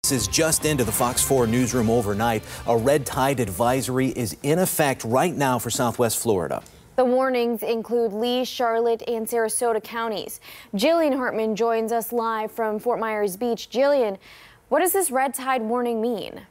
This is just into the Fox 4 newsroom overnight. A red tide advisory is in effect right now for Southwest Florida. The warnings include Lee, Charlotte, and Sarasota counties. Jillian Hartman joins us live from Fort Myers Beach. Jillian, what does this red tide warning mean?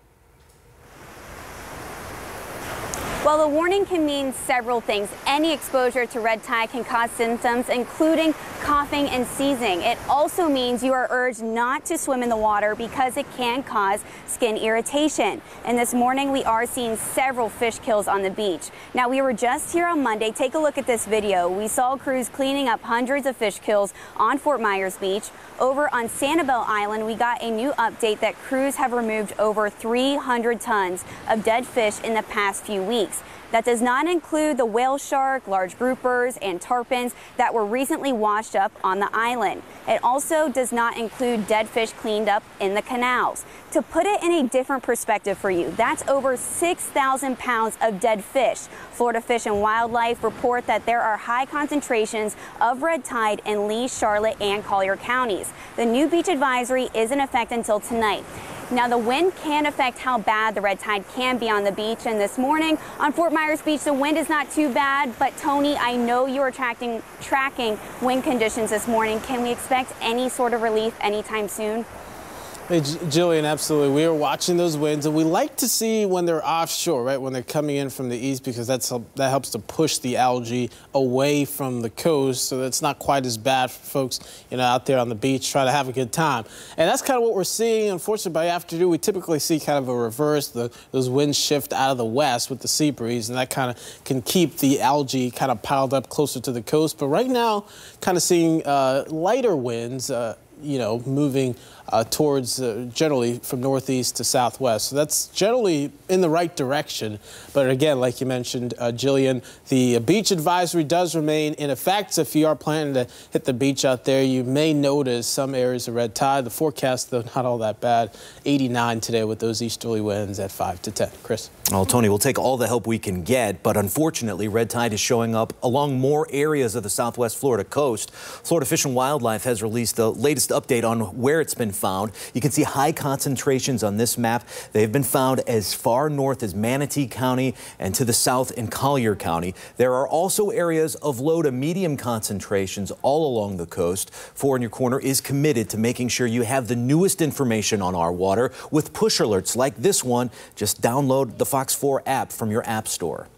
Well, the warning can mean several things. Any exposure to red tide can cause symptoms, including coughing and sneezing. It also means you are urged not to swim in the water because it can cause skin irritation. And this morning, we are seeing several fish kills on the beach. Now, we were just here on Monday. Take a look at this video. We saw crews cleaning up hundreds of fish kills on Fort Myers Beach. Over on Sanibel Island, we got a new update that crews have removed over 300 tons of dead fish in the past few weeks. That does not include the whale shark, large groupers, and tarpons that were recently washed up on the island. It also does not include dead fish cleaned up in the canals. To put it in a different perspective for you, that's over 6,000 pounds of dead fish. Florida Fish and Wildlife report that there are high concentrations of red tide in Lee, Charlotte, and Collier counties. The new beach advisory is in effect until tonight. Now, the wind can affect how bad the red tide can be on the beach, and this morning on Fort Myers Beach, the wind is not too bad, but Tony, I know you are tracking wind conditions this morning. Can we expect any sort of relief anytime soon? Hey, Jillian, absolutely. We are watching those winds, and we like to see when they're offshore, right, when they're coming in from the east, because that helps to push the algae away from the coast, so that's not quite as bad for folks, out there on the beach trying to have a good time. And that's kind of what we're seeing. Unfortunately, by afternoon, we typically see kind of a reverse. Those winds shift out of the west with the sea breeze, and that kind of can keep the algae kind of piled up closer to the coast. But right now, kind of seeing lighter winds, moving towards generally from northeast to southwest. So that's generally in the right direction. But again, like you mentioned, Jillian, the beach advisory does remain in effect. So if you are planning to hit the beach out there, you may notice some areas of red tide. The forecast, though, not all that bad. 89 today with those easterly winds at 5 to 10. Chris? Well, Tony, we'll take all the help we can get, but unfortunately, red tide is showing up along more areas of the southwest Florida coast. Florida Fish and Wildlife has released the latest update on where it's been found. You can see high concentrations on this map. They've been found as far north as Manatee County and to the south in Collier County. There are also areas of low to medium concentrations all along the coast. 4 in Your Corner is committed to making sure you have the newest information on our water with push alerts like this one. Just download the Fox 4 app from your app store.